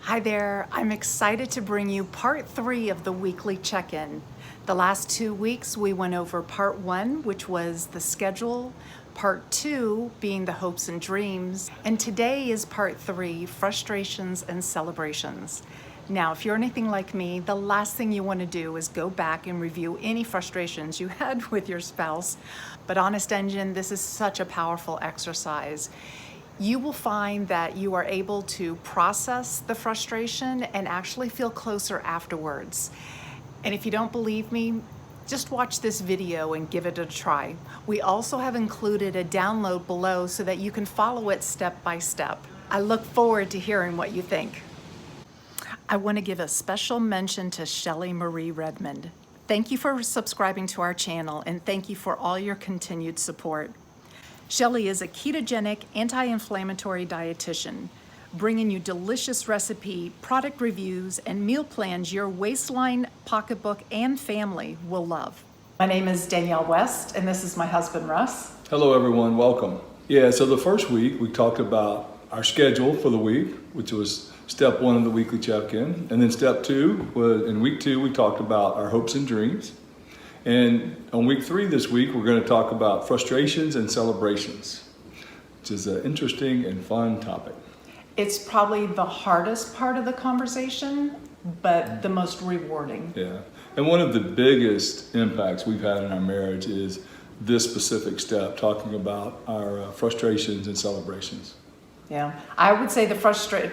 Hi there, I'm excited to bring you part 3 of the weekly check-in. The last 2 weeks we went over part 1, which was the schedule, part 2 being the hopes and dreams, and today is part 3, frustrations and celebrations. Now, if you're anything like me, the last thing you want to do is go back and review any frustrations you had with your spouse. But Honest Engine, this is such a powerful exercise. You will find that you are able to process the frustration and actually feel closer afterwards. And if you don't believe me, just watch this video and give it a try. We also have included a download below so that you can follow it step by step. I look forward to hearing what you think. I want to give a special mention to Shelley Marie Redmond. Thank you for subscribing to our channel and thank you for all your continued support. Shelley is a ketogenic, anti-inflammatory dietitian, bringing you delicious recipe, product reviews, and meal plans your waistline, pocketbook, and family will love. My name is Danielle West, and this is my husband, Russ. Hello, everyone. Welcome. Yeah, so the first week, we talked about our schedule for the week, which was step 1 of the weekly check-in. And then step 2 was, in week 2, we talked about our hopes and dreams. And on week 3 this week, we're going to talk about frustrations and celebrations, which is an interesting and fun topic. It's probably the hardest part of the conversation, but the most rewarding. Yeah. And one of the biggest impacts we've had in our marriage is this specific step, talking about our frustrations and celebrations. Yeah, I would say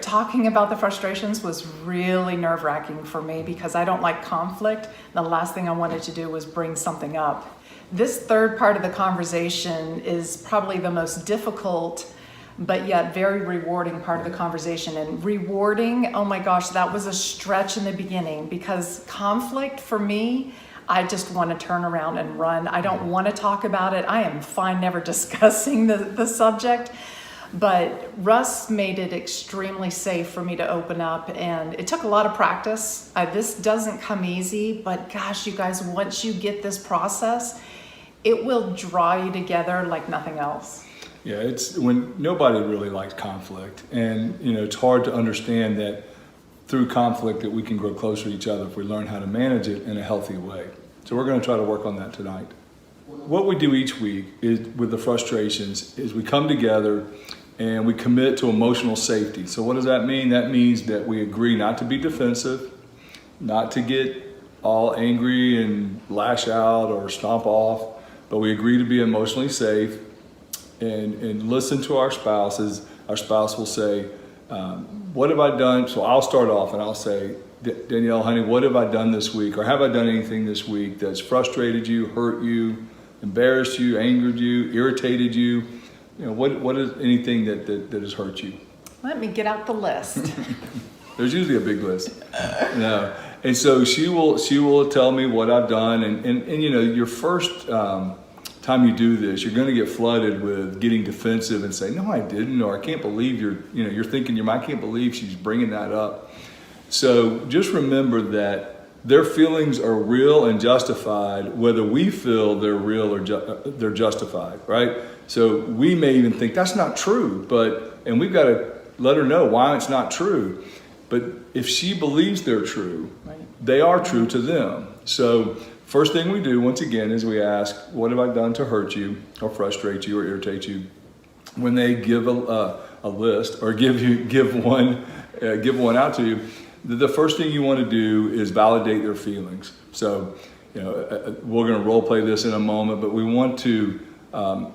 talking about the frustrations was really nerve-wracking for me because I don't like conflict. The last thing I wanted to do was bring something up. This third part of the conversation is probably the most difficult, but yet very rewarding part of the conversation. And rewarding, oh my gosh, that was a stretch in the beginning because conflict for me, I just want to turn around and run. I don't want to talk about it. I am fine never discussing the subject. But Russ made it extremely safe for me to open up, and it took a lot of practice. This doesn't come easy, but gosh, you guys, once you get this process, it will draw you together like nothing else. Yeah, it's when nobody really likes conflict, and it's hard to understand that through conflict that we can grow closer to each other if we learn how to manage it in a healthy way. So we're going to try to work on that tonight. What we do each week is with the frustrations is we come together and we commit to emotional safety. So what does that mean? That means that we agree not to be defensive, not to get all angry and lash out or stomp off, but we agree to be emotionally safe and listen to our spouses. Our spouse will say, what have I done? So I'll start off and I'll say, Danielle, honey, what have I done this week? Or have I done anything this week that's frustrated you, hurt you, embarrassed you, angered you, irritated you? What is anything that has hurt you? Let me get out the list. There's usually a big list. No. And so she will tell me what I've done. And your first time you do this, you're going to get flooded with getting defensive and say, no, I didn't, or I can't believe you're thinking, I can't believe she's bringing that up. So just remember that their feelings are real and justified, whether we feel they're real or they're justified, right? So we may even think that's not true, and we've got to let her know why it's not true. But if she believes they're true, right, they are true to them. So first thing we do, once again, is we ask, what have I done to hurt you or frustrate you or irritate you? When they give a list or give one out to you, the first thing you want to do is validate their feelings. So, we're going to role play this in a moment, but we want to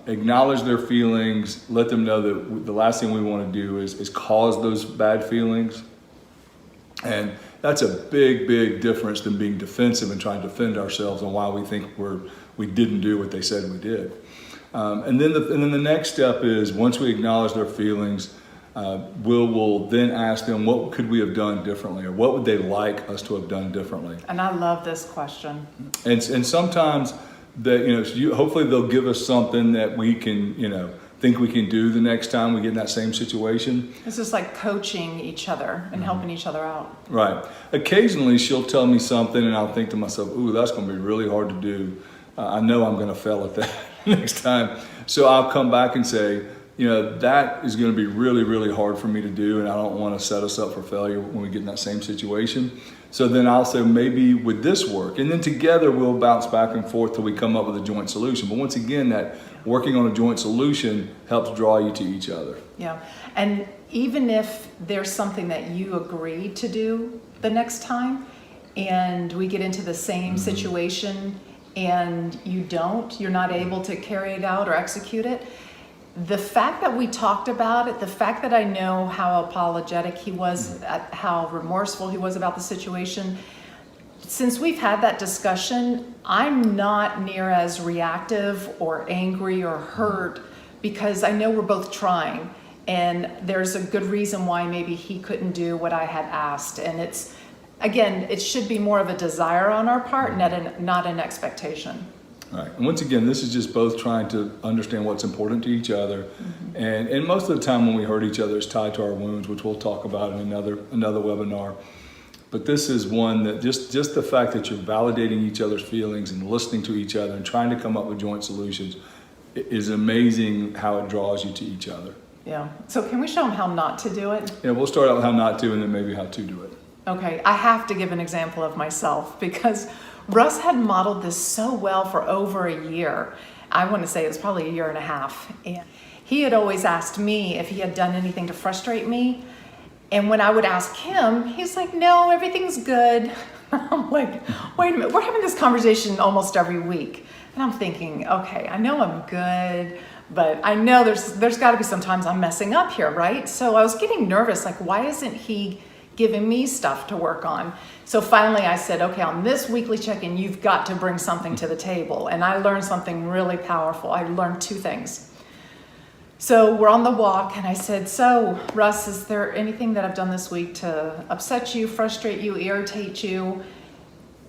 acknowledge their feelings, let them know that the last thing we want to do is cause those bad feelings. And that's a big, big difference than being defensive and trying to defend ourselves on why we think we didn't do what they said we did. And then the next step is, once we acknowledge their feelings, we'll then ask them, what could we have done differently, or what would they like us to have done differently? And I love this question. And sometimes hopefully they'll give us something that we can think we can do the next time we get in that same situation. It's just like coaching each other and helping each other out. Right. Occasionally she'll tell me something and I'll think to myself, ooh, that's going to be really hard to do. I know I'm going to fail at that next time. So I'll come back and say, that is going to be really, really hard for me to do, and I don't want to set us up for failure when we get in that same situation. So then I'll say, maybe would this work? And then together we'll bounce back and forth till we come up with a joint solution. But once again, that working on a joint solution helps draw you to each other. Yeah, and even if there's something that you agree to do the next time, and we get into the same situation and you're not able to carry it out or execute it, the fact that we talked about it, the fact that I know how apologetic he was, how remorseful he was about the situation, since we've had that discussion, I'm not near as reactive or angry or hurt, because I know we're both trying, and there's a good reason why maybe he couldn't do what I had asked. And it should be more of a desire on our part, not an expectation. All right. And once again, this is just both trying to understand what's important to each other. And most of the time when we hurt each other, it's tied to our wounds, which we'll talk about in another webinar. But this is one that just the fact that you're validating each other's feelings and listening to each other and trying to come up with joint solutions is amazing how it draws you to each other. Yeah. So can we show them how not to do it? Yeah, we'll start out with how not to, and then maybe how to do it. Okay. I have to give an example of myself, because Russ had modeled this so well for over a year. I want to say it was probably a year and a half. And he had always asked me if he had done anything to frustrate me. And when I would ask him, he's like, no, everything's good. I'm like, wait a minute, we're having this conversation almost every week. And I'm thinking, okay, I know I'm good, but I know there's got to be some times I'm messing up here, right? So I was getting nervous, like, why isn't he giving me stuff to work on? So finally I said, okay, on this weekly check-in, you've got to bring something to the table. And I learned something really powerful. I learned two things. So we're on the walk, and I said, so Russ, is there anything that I've done this week to upset you, frustrate you, irritate you?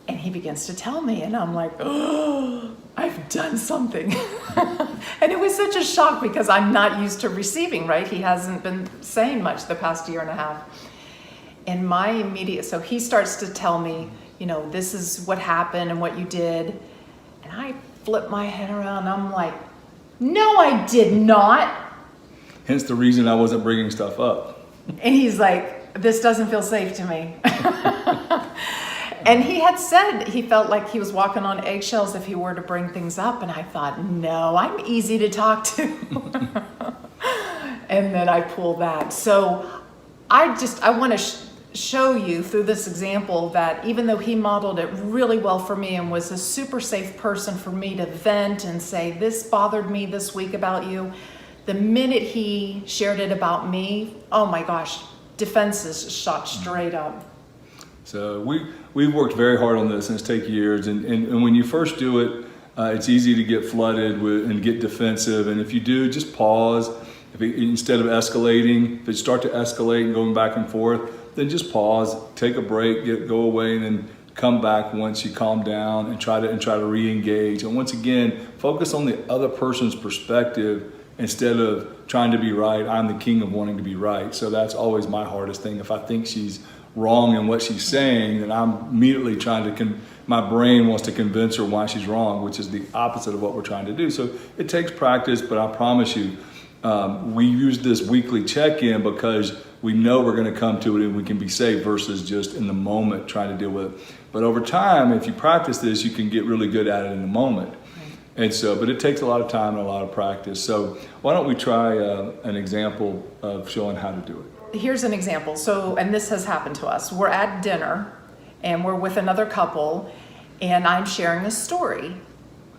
And he begins to tell me, and I'm like, oh, I've done something. And it was such a shock, because I'm not used to receiving, right? He hasn't been saying much the past year and a half. And so he starts to tell me, this is what happened and what you did. And I flip my head around. I'm like, no, I did not. Hence the reason I wasn't bringing stuff up. And he's like, this doesn't feel safe to me. And he had said he felt like he was walking on eggshells if he were to bring things up. And I thought, no, I'm easy to talk to. And then I pull that. So I want to show you through this example that even though he modeled it really well for me and was a super safe person for me to vent and say, this bothered me this week about you, the minute he shared it about me, oh my gosh, defenses shot straight up. So we've worked very hard on this, and it's taken years. And when you first do it, it's easy to get flooded and get defensive. And if you do, just pause. Instead of escalating, if it start to escalate and going back and forth, then just pause, take a break, go away, and then come back once you calm down and try to re-engage. And once again, focus on the other person's perspective instead of trying to be right. I'm the king of wanting to be right. So that's always my hardest thing. If I think she's wrong in what she's saying, then I'm immediately my brain wants to convince her why she's wrong, which is the opposite of what we're trying to do. So it takes practice, but I promise you, we use this weekly check-in because we know we're going to come to it and we can be safe versus just in the moment trying to deal with it. But over time, if you practice this, you can get really good at it in the moment. And so, but it takes a lot of time and a lot of practice. So why don't we try an example of showing how to do it? Here's an example. So, and this has happened to us. We're at dinner and we're with another couple, and I'm sharing a story.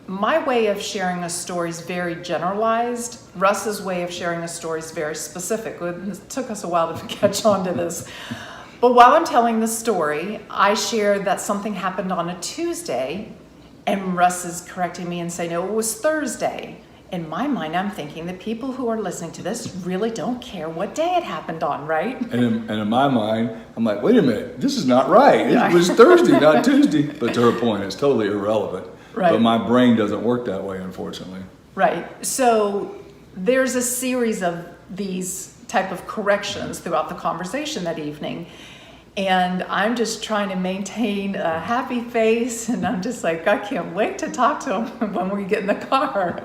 My way of sharing a story is very generalized. Russ's way of sharing a story is very specific. It took us a while to catch on to this. But while I'm telling the story, I shared that something happened on a Tuesday, and Russ is correcting me and saying, no, it was Thursday. In my mind, I'm thinking the people who are listening to this really don't care what day it happened on, right? And in my mind, I'm like, wait a minute, this is not right. It was Thursday, not Tuesday. But to her point, it's totally irrelevant. Right. But my brain doesn't work that way, unfortunately. Right. So there's a series of these type of corrections throughout the conversation that evening. And I'm just trying to maintain a happy face. And I'm just like, I can't wait to talk to him when we get in the car.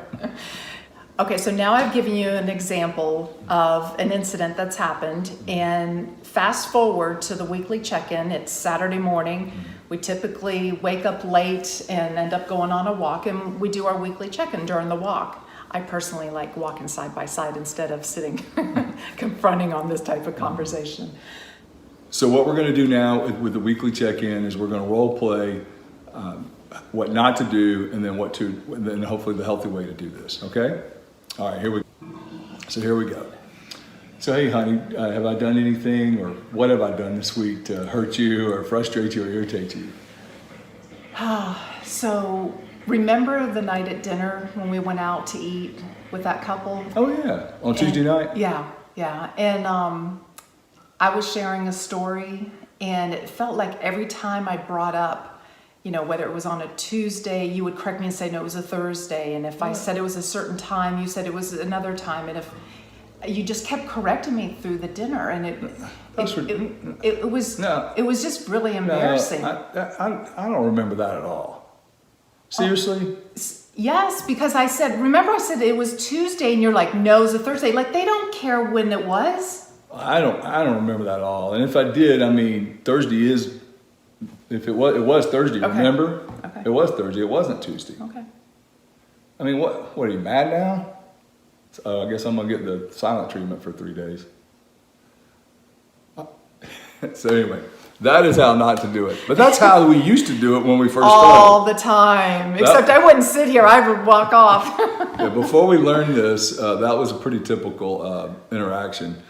Okay, so now I've given you an example of an incident that's happened, and fast forward to the weekly check-in. It's Saturday morning. We typically wake up late and end up going on a walk, and we do our weekly check-in during the walk. I personally like walking side by side instead of sitting confronting on this type of conversation. So what we're going to do now with the weekly check-in is we're going to role play what not to do, and then and then hopefully the healthy way to do this. Okay? All right, here we go. So hey, honey, have I done anything, or what have I done this week to hurt you or frustrate you or irritate you? So remember the night at dinner when we went out to eat with that couple? Oh yeah, on Tuesday night? Yeah. And I was sharing a story, and it felt like every time I brought up, whether it was on a Tuesday, you would correct me and say, no, it was a Thursday. And if I said it was a certain time, you said it was another time. And if you just kept correcting me through the dinner, and it was just really embarrassing. No, I don't remember that at all. Seriously? Yes, because I said it was Tuesday, and you're like, no, it was a Thursday. Like, they don't care when it was. I don't remember that at all. And if I did, Thursday is. If it was Thursday, okay. Remember? Okay. It was Thursday. It wasn't Tuesday. Okay. What are you, mad now? I guess I'm going to get the silent treatment for 3 days. So anyway, that is how not to do it. But that's how we used to do it when we first started. All the time. Except I wouldn't sit here. I would walk off. Yeah, before we learned this, that was a pretty typical interaction.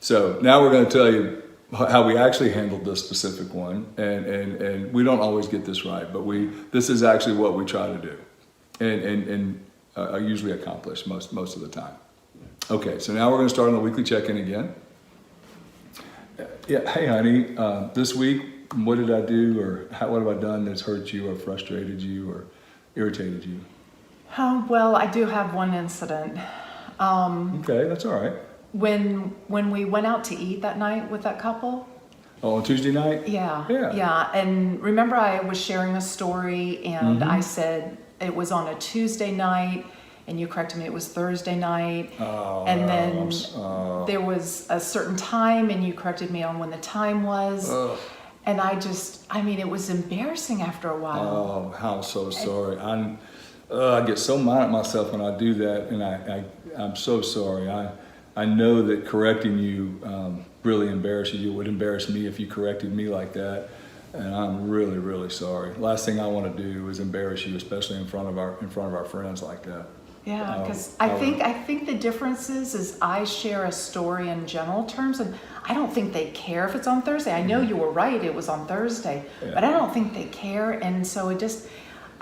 So now we're going to tell you how we actually handled this specific one, and we don't always get this right, but this is actually what we try to do, and usually accomplish most of the time. Okay, so now we're going to start on the weekly check-in again. Yeah, hey honey, this week what did I do, or what have I done that's hurt you or frustrated you or irritated you? Well, I do have one incident. Okay, that's all right. When we went out to eat that night with that couple. Oh, on Tuesday night? Yeah. And remember, I was sharing a story, and I said it was on a Tuesday night, and you corrected me, it was Thursday night. Oh, and then there was a certain time, and you corrected me on when the time was. And it was embarrassing after a while. Oh, I'm so sorry. I get so mad at myself when I do that, and I'm so sorry. I know that correcting you really embarrasses you. It would embarrass me if you corrected me like that, and I'm really, really sorry. Last thing I want to do is embarrass you, especially in front of our friends like that. Yeah, because I think the difference is I share a story in general terms, and I don't think they care if it's on Thursday. I know you were right; it was on Thursday, but I don't think they care, and so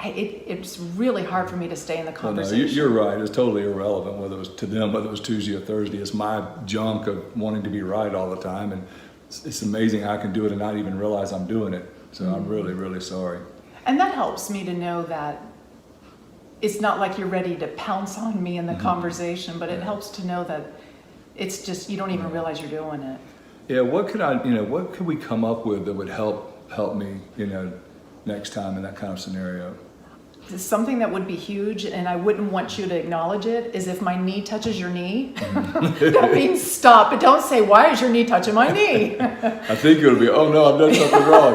it's really hard for me to stay in the conversation. No, you're right. It's totally irrelevant whether it was to them, whether it was Tuesday or Thursday. It's my junk of wanting to be right all the time, and it's amazing how I can do it and not even realize I'm doing it. So I'm really, really sorry. And that helps me to know that it's not like you're ready to pounce on me in the conversation, but it helps to know that it's just you don't even realize you're doing it. Yeah. What could we come up with that would help me, next time in that kind of scenario? Something that would be huge, and I wouldn't want you to acknowledge it, is if my knee touches your knee. That means stop, but don't say, why is your knee touching my knee? I think it'll be, oh no, I've done something wrong.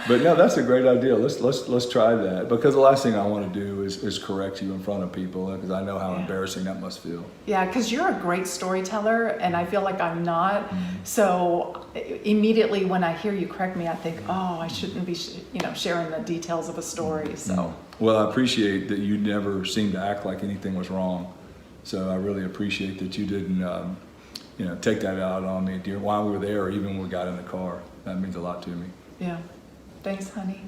But no, that's a great idea. Let's try that, because the last thing I want to do is correct you in front of people, because I know how embarrassing that must feel. Yeah, because you're a great storyteller, and I feel like I'm not. So immediately when I hear you correct me, I think, oh, I shouldn't be sharing the details of a story. So. Well, I appreciate that you never seemed to act like anything was wrong. So I really appreciate that you didn't, take that out on me while we were there, or even when we got in the car. That means a lot to me. Yeah. Thanks, honey.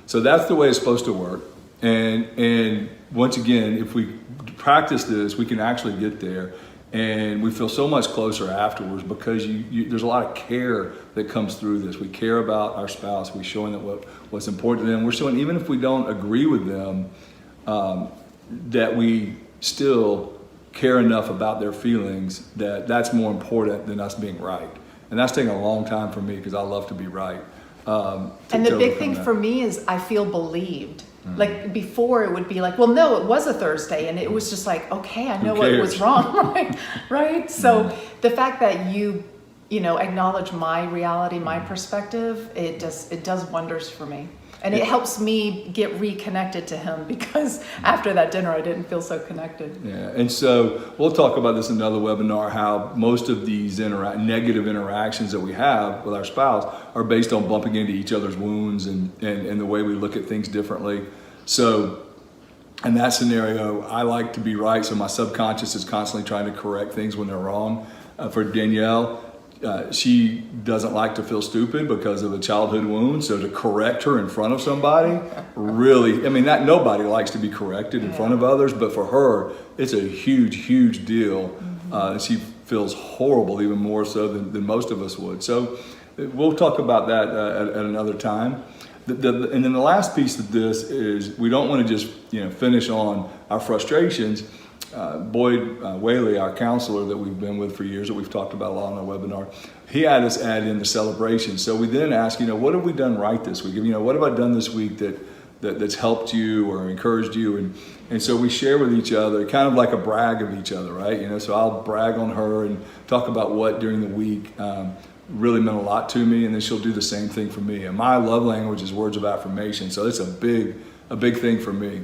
So that's the way it's supposed to work. And once again, if we practice this, we can actually get there. And we feel so much closer afterwards, because there's a lot of care that comes through this. We care about our spouse. We're showing that what's important to them. We're showing, even if we don't agree with them, that we still care enough about their feelings that's more important than us being right. And that's taken a long time for me, because I love to be right. And the big thing for me is I feel believed. Like before it would be like, well, no, it was a Thursday. And it was just like, okay, I know what was wrong, right? Right? So the fact that you acknowledge my reality, my perspective, it does wonders for me. And it helps me get reconnected to him, because after that dinner, I didn't feel so connected. Yeah, and so we'll talk about this in another webinar, how most of these negative interactions that we have with our spouse are based on bumping into each other's wounds and the way we look at things differently. So in that scenario, I like to be right, so my subconscious is constantly trying to correct things when they're wrong. For Danielle, she doesn't like to feel stupid because of a childhood wound. So to correct her in front of somebody, really, nobody likes to be corrected in front of others, but for her, it's a huge, huge deal. She feels horrible, even more so than most of us would. So we'll talk about that at another time. And then the last piece of this is we don't want to just finish on our frustrations. Boyd Whaley, our counselor that we've been with for years, that we've talked about a lot on our webinar, he had us add in the celebration. So we then ask, what have we done right this week? What have I done this week that's helped you or encouraged you? And so we share with each other, kind of like a brag of each other, right? So I'll brag on her and talk about what during the week really meant a lot to me, and then she'll do the same thing for me. And my love language is words of affirmation, so it's a big thing for me.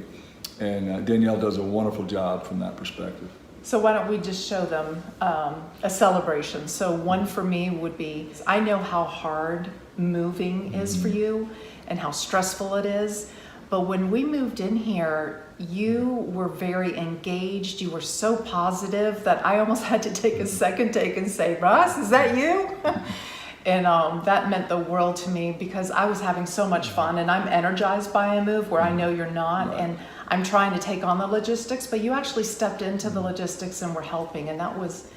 And Danielle does a wonderful job from that perspective. So why don't we just show them a celebration? So one for me would be, I know how hard moving is for you and how stressful it is. But when we moved in here, you were very engaged. You were so positive that I almost had to take a second take and say, Ross, is that you? And that meant the world to me, because I was having so much fun, and I'm energized by a move where I know you're not. Right. And I'm trying to take on the logistics, but you actually stepped into the logistics and were helping, and that was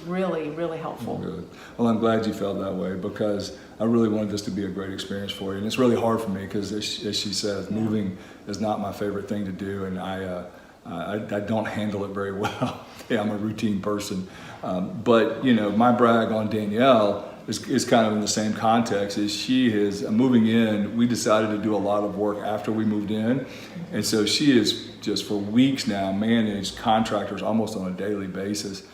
really, really helpful. Good. Well, I'm glad you felt that way, because I really wanted this to be a great experience for you. And it's really hard for me because, as she says, moving is not my favorite thing to do, and I don't handle it very well. Yeah, I'm a routine person. But my brag on Danielle is kind of in the same context. As she is moving in, we decided to do a lot of work after we moved in. And so she has just for weeks now managed contractors almost on a daily basis,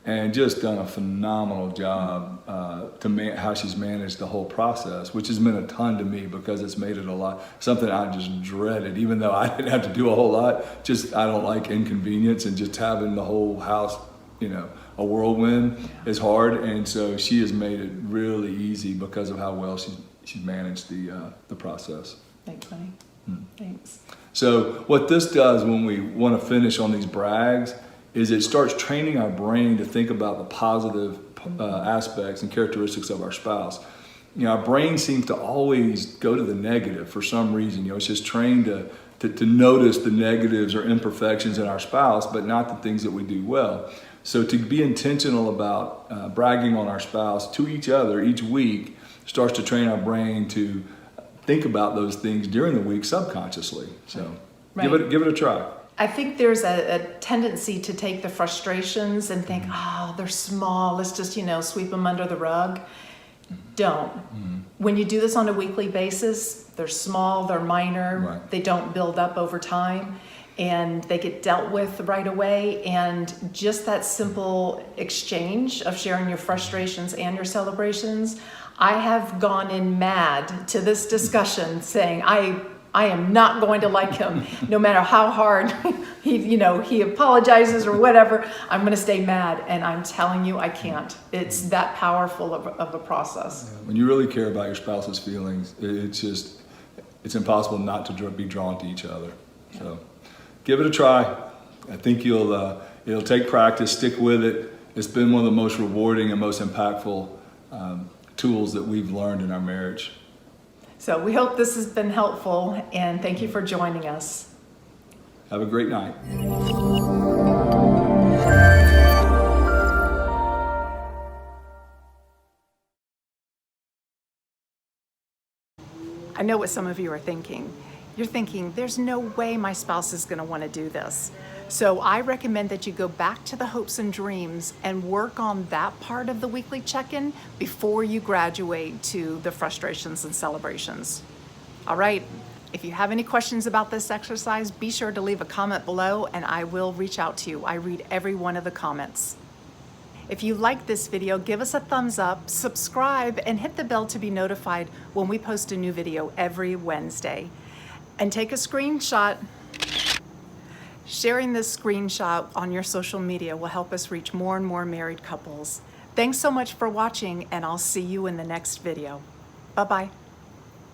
and just done a phenomenal job how she's managed the whole process, which has meant a ton to me, because it's made it a lot, something I just dreaded, even though I didn't have to do a whole lot. I don't like inconvenience, and just having the whole house, a whirlwind is hard. And so she has made it really easy because of how well she's managed the process. Thanks, honey. Thanks. So what this does when we want to finish on these brags is it starts training our brain to think about the positive aspects and characteristics of our spouse. Our brain seems to always go to the negative for some reason. It's just trained to notice the negatives or imperfections in our spouse, but not the things that we do well. So to be intentional about bragging on our spouse to each other each week starts to train our brain to think about those things during the week subconsciously. So give it a try. I think there's a tendency to take the frustrations and think, they're small, let's just, sweep them under the rug. Don't. When you do this on a weekly basis, they're small, they're minor, they don't build up over time, and they get dealt with right away. And just that simple exchange of sharing your frustrations and your celebrations, I have gone in mad to this discussion saying, I am not going to like him, no matter how hard he apologizes or whatever. I'm going to stay mad, and I'm telling you, I can't. It's that powerful of a process. When you really care about your spouse's feelings, it's impossible not to be drawn to each other. So give it a try. I think it'll take practice. Stick with it. It's been one of the most rewarding and most impactful tools that we've learned in our marriage. So we hope this has been helpful, and thank you for joining us. Have a great night. I know what some of you are thinking. You're thinking, there's no way my spouse is going to want to do this. So I recommend that you go back to the hopes and dreams and work on that part of the weekly check-in before you graduate to the frustrations and celebrations. All right, if you have any questions about this exercise, be sure to leave a comment below and I will reach out to you. I read every one of the comments. If you like this video, give us a thumbs up, subscribe, and hit the bell to be notified when we post a new video every Wednesday. And take a screenshot. Sharing this screenshot on your social media will help us reach more and more married couples. Thanks so much for watching, and I'll see you in the next video. Bye-bye.